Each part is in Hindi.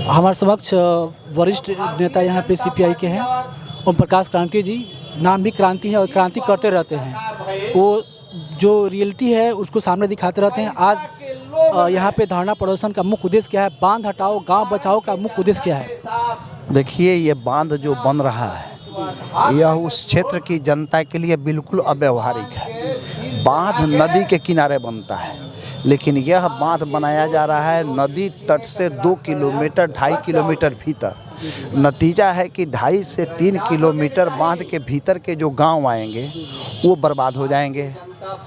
हमारे समक्ष वरिष्ठ नेता यहाँ पे सीपीआई के हैं, ओम प्रकाश क्रांति जी। नाम भी क्रांति है और क्रांति करते रहते हैं। वो जो रियलिटी है उसको सामने दिखाते रहते हैं। आज यहाँ पे धरना प्रदर्शन का मुख्य उद्देश्य क्या है? बांध हटाओ गांव बचाओ का मुख्य उद्देश्य क्या है? देखिए, ये बांध जो बन रहा है यह उस क्षेत्र की जनता के लिए बिल्कुल अव्यावहारिक है। बांध नदी के किनारे बनता है, लेकिन यह बांध बनाया जा रहा है नदी तट से 2 किलोमीटर 2.5 किलोमीटर भीतर। नतीजा है कि 2.5 से 3 किलोमीटर बांध के भीतर के जो गांव आएंगे वो बर्बाद हो जाएंगे,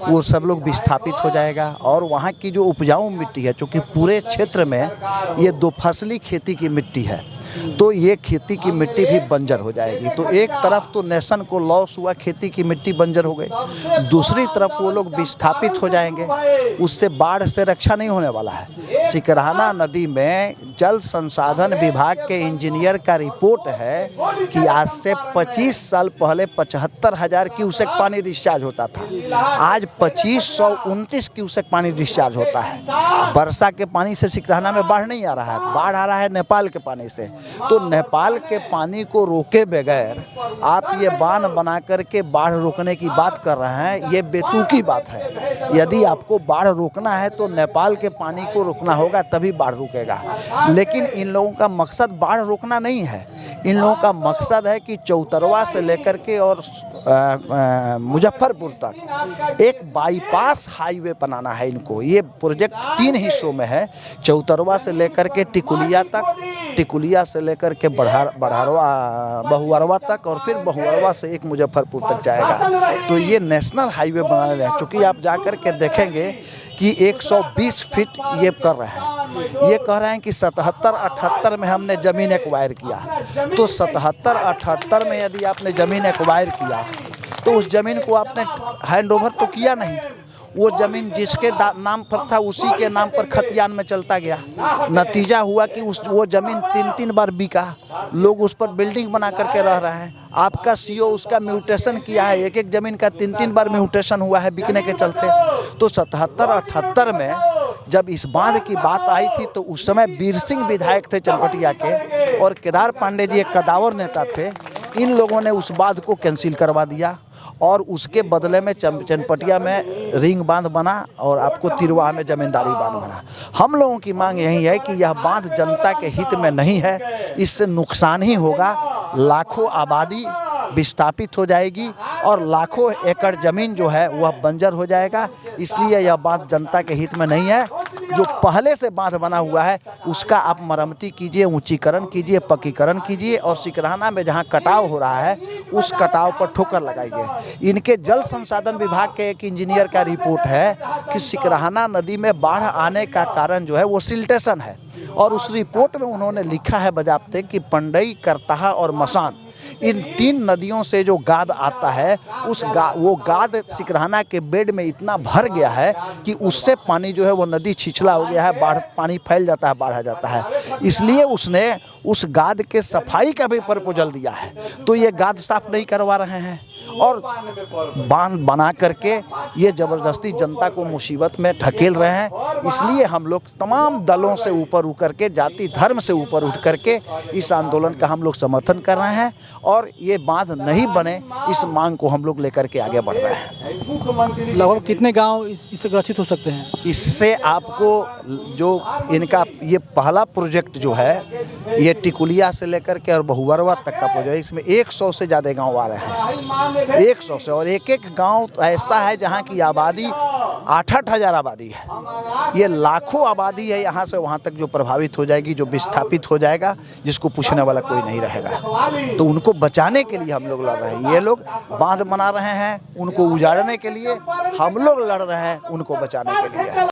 वो सब लोग विस्थापित हो जाएगा। और वहाँ की जो उपजाऊ मिट्टी है, चूँकि पूरे क्षेत्र में ये 2 फसली खेती की मिट्टी है, तो ये खेती की मिट्टी भी बंजर हो जाएगी। तो एक तरफ तो नेशन को लॉस हुआ, खेती की मिट्टी बंजर हो गई, दूसरी तरफ वो लोग विस्थापित हो जाएंगे, उससे बाढ़ से रक्षा नहीं होने वाला है। सिकरहना नदी में जल संसाधन विभाग के इंजीनियर का रिपोर्ट है कि आज से 25 साल पहले 75,000 क्यूसेक पानी डिस्चार्ज होता था, आज 2529 क्यूसेक पानी डिस्चार्ज होता है। वर्षा के पानी से सिकरहना में बाढ़ नहीं आ रहा है, बाढ़ आ रहा है नेपाल के पानी से। तो नेपाल के पानी को रोके बगैर आप ये बांध बना करके बाढ़ रोकने की बात कर रहे हैं, ये बेतुकी बात है। यदि आपको बाढ़ रोकना है तो नेपाल के पानी को रोकना होगा, तभी बाढ़ रुकेगा। लेकिन इन लोगों का मकसद बाढ़ रोकना नहीं है, इन लोगों का मकसद है कि चौतरवा से लेकर के और मुजफ्फरपुर तक एक बाईपास हाईवे बनाना है इनको। ये प्रोजेक्ट 3 हिस्सों में है, चौतरवा से लेकर के टिकुलिया तक, टिकुलिया से लेकर के बहुअरवा तक, और फिर बहुअरवा से एक मुजफ्फरपुर तक जाएगा। तो ये नेशनल हाईवे बनाने रहे हैं। चूँकि आप जाकर के देखेंगे कि 120 फीट ये कर रहे हैं। ये कह रहे हैं कि 77-78 में हमने ज़मीन एक्वायर किया, तो 77-78 में यदि आपने ज़मीन एक्वायर किया तो उस ज़मीन को आपने हैंड ओवर तो किया नहीं। वो ज़मीन जिसके नाम पर था उसी के नाम पर खतियान में चलता गया। नतीजा हुआ कि वो ज़मीन 3 बार बिका, लोग उस पर बिल्डिंग बना करके रह रहे हैं। आपका सीओ उसका म्यूटेशन किया है, एक ज़मीन का 3 बार म्यूटेशन हुआ है बिकने के चलते। तो 77-78 में जब इस बांध की बात आई थी तो उस समय वीर सिंह विधायक थे चनपटिया के, और केदार पांडे जी एक कदावर नेता थे। इन लोगों ने उस बांध को कैंसिल करवा दिया और उसके बदले में चनपटिया में रिंग बांध बना और आपको तिरवा में जमींदारी बांध बना। हम लोगों की मांग यही है कि यह बांध जनता के हित में नहीं है, इससे नुकसान ही होगा। लाखों आबादी विस्थापित हो जाएगी और लाखों एकड़ ज़मीन जो है वह बंजर हो जाएगा। इसलिए यह बांध जनता के हित में नहीं है। जो पहले से बांध बना हुआ है उसका आप मरम्मती कीजिए, ऊंचीकरण कीजिए, पक्कीकरण कीजिए, और सिकरहना में जहां कटाव हो रहा है उस कटाव पर ठोकर लगाइए। इनके जल संसाधन विभाग के एक इंजीनियर का रिपोर्ट है कि सिकरहना नदी में बाढ़ आने का कारण जो है वो सिल्टेशन है, और उस रिपोर्ट में उन्होंने लिखा है बजाबते कि पंडई, करताहा और मसान, इन 3 नदियों से जो गाद आता है वो गाद सिकरहना के बेड में इतना भर गया है कि उससे पानी जो है वो नदी छिछला हो गया है, बाढ़ पानी फैल जाता है, बाढ़ आ जाता है। इसलिए उसने उस गाद के सफाई का भी प्रपोजल दिया है। तो ये गाद साफ नहीं करवा रहे हैं और बांध बना करके ये ज़बरदस्ती जनता को मुसीबत में ढकेल रहे हैं। इसलिए हम लोग तमाम दलों से ऊपर उठ करके, जाति धर्म से ऊपर उठ करके इस आंदोलन का हम लोग समर्थन कर रहे हैं, और ये बांध नहीं बने इस मांग को हम लोग लेकर के आगे बढ़ रहे हैं। लगभग कितने गांव इससे ग्रसित हो सकते हैं? इससे आपको जो इनका ये पहला प्रोजेक्ट जो है ये टिकुलिया से लेकर के और बहुअरवा तक का प्रोजेक्ट, इसमें 100 से ज़्यादा गाँव आ रहे हैं, 100 से, और एक गांव ऐसा है जहां की आबादी 8-8 हज़ार आबादी है। ये लाखों आबादी है यहाँ से वहाँ तक जो प्रभावित हो जाएगी, जो विस्थापित हो जाएगा, जिसको पूछने वाला कोई नहीं रहेगा। तो उनको बचाने के लिए हम लोग लड़ रहे हैं। ये लोग बांध बना रहे हैं, उनको उजाड़ने के लिए हम लोग लड़ रहे हैं, उनको बचाने के लिए।